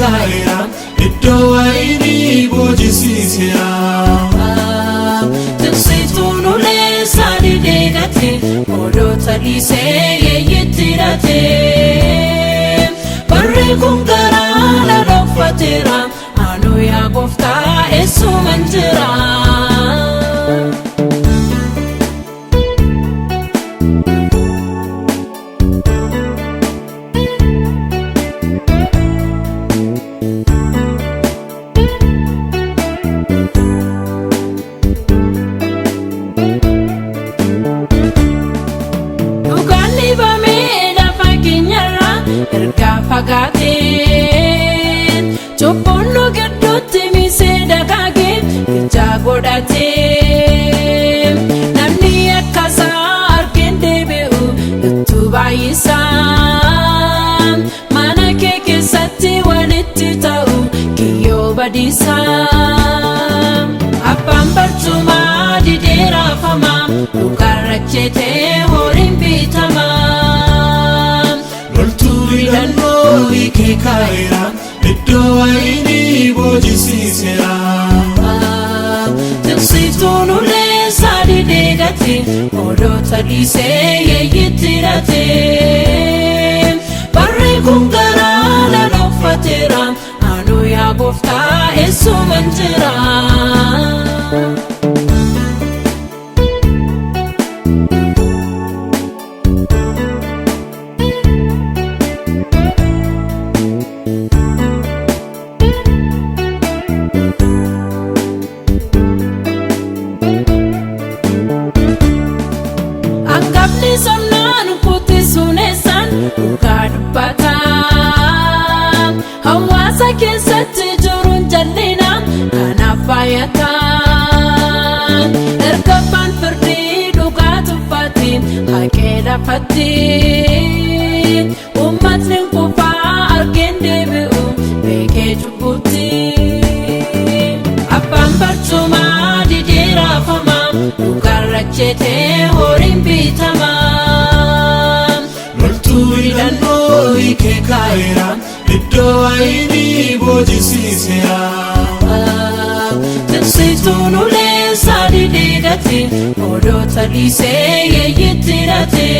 kaera iddo waini bojisisera Tiksituun ulee sadi deegate odota dhiisee yeeyyitirate barri kun garaa na dhokfateera anu yaa gooftaa eessuman jira. Fagaateen cubbuun nu gidduutti miisee dagaagee ija godhatee namni akkasaa argeen deebi'u itti baay'isaa mana kee keessatti walitti ta'u kiyyoo badiisaa abbaan barcumaa didee raafamaa dhugaarra jeetee horiin bitamaa. Ike kaera iddo waini bojisisera Tiksituun ulee sadi deegate odota dhiisee yeeyyitirate barri kun garaa na dhokfateera anu yaa gooftaa eessuman jira. Sonnaan kutti suneessaan dhugaa dubbataa hawaasa keessatti jiruun jallinaa kanaaf baay'ataa ergabbaan firdii dhugaa tuffatti haqee lafatti uummatni qofaa argeen deebi'u beekee cubbutti abbaan barcumaa didee raafamaa dhugaarra jeetee horiin bitamaa. Ike kaera iddo waini bojisisera Tiksituun ulee sadi deegate odota dhiisee yeeyyitirate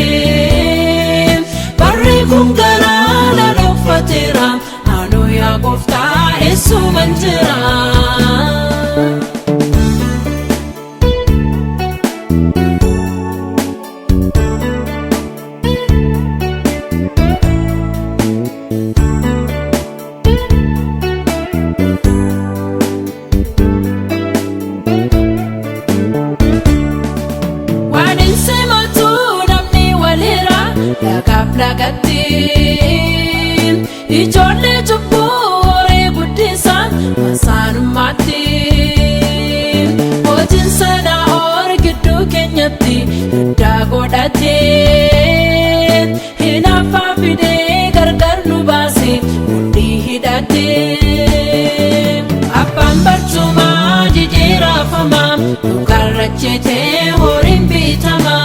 barri kun garaa na dhokfateera anu yaa gooftaa eessuman jira. Lagatti ijoollee cubbuu horee guddisaa masaanummaatti hojiin Saa'ol gidduu keenyatti hiddaa godhatee hinaaffaa fidee gargar nu baase mudhii hidhatee abbaan barcumaa didee raafamaa dhugaarra jeetee horiin bitamaa.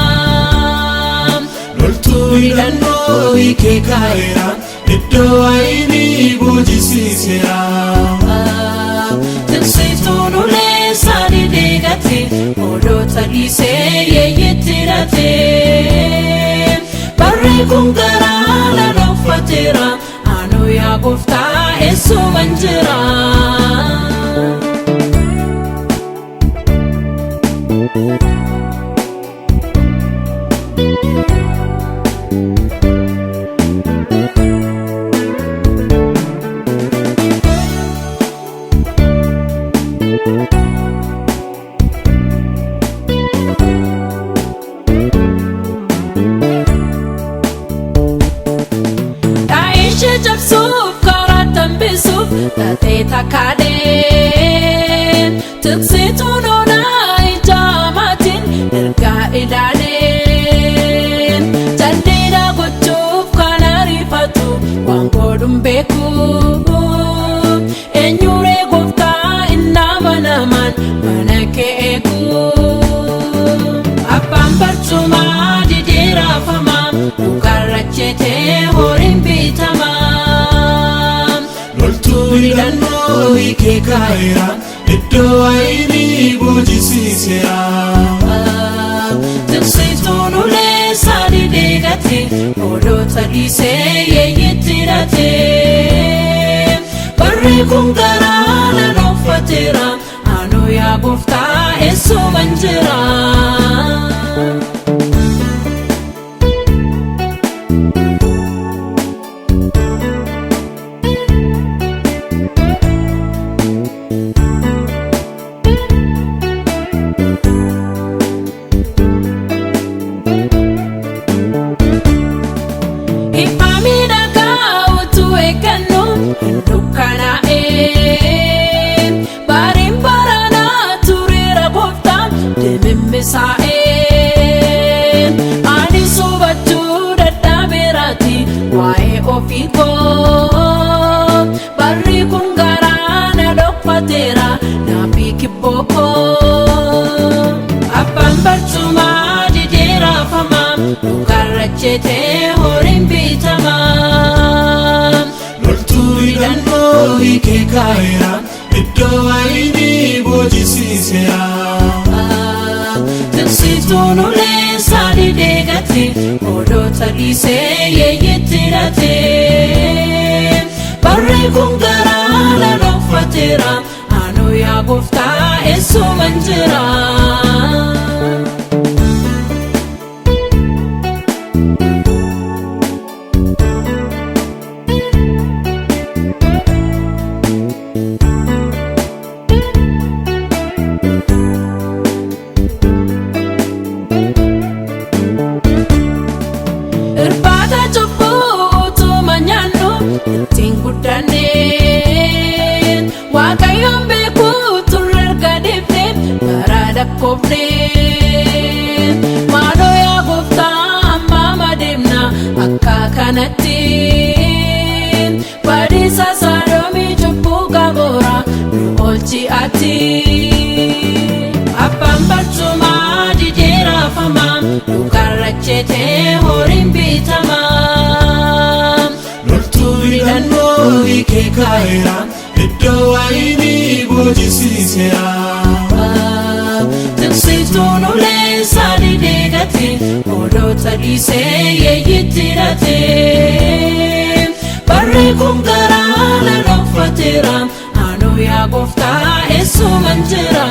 Ike kaera iddo waini bojisisera Tiksituun ulee sadi deegate odota dhiisee yeeyyitirate barri kun garaa na dhokfateera anu yaa gooftaa eessuman jira. Tatee takkaadhee tiksituun onaa ijaamaatiin ergaa ilaalee jaldeedha gochuuf kan ariifatu waan godhuun beeku eenyuree gooftaa innaa manamaan mana kee eegu abbaan barcumaa didee raafamaa dhugaarra jeetee horiin bitamaa. hiikee kaa'eera iddoo wayinii boojisiiseera. Tiksituun ulee saani deegate hoolota dhiisee yeeyyitti hidhate. Barri kun garaa na dhokfateera anuu yaa gooftaa eessuman jira. Ani subachuu dadhabeeraati waa'ee ofii koo. Barri kun garaa na dhokfateera naaf kibboo koo. Abbaan barcumaa didee raafama mukarra ejjetee horiin bitama. Loltuu hidhannoo hiikee kaa'eera iddoo wayinii boojisiiseera. Tiksituun ulee saani deegate hoolota dhiisee yeeyyitti hidhate. Barri kun garaa na dhokfateera anuu yaa gooftaa eessuman jira. Waaqayyoon beekuu turre erga deebnee bara lakkoofnee. Maaloo yaa gooftaa amma deemna akka kanatti. Badiisa Sodoomii cubbuu Gamoora nu oolchi ati. Abbaan barcumaa didee raafama mukarra ejjetee horiin bitama. Loltuu hidhannoo hiikee kaa'eera iddoo wayinii boojisiiseera. Tiksituun ulee saani deegate hoolota dhiisee yeeyyitti hidhate. Barri kun garaa na dhokfateera anuu yaa gooftaa eessuman jira.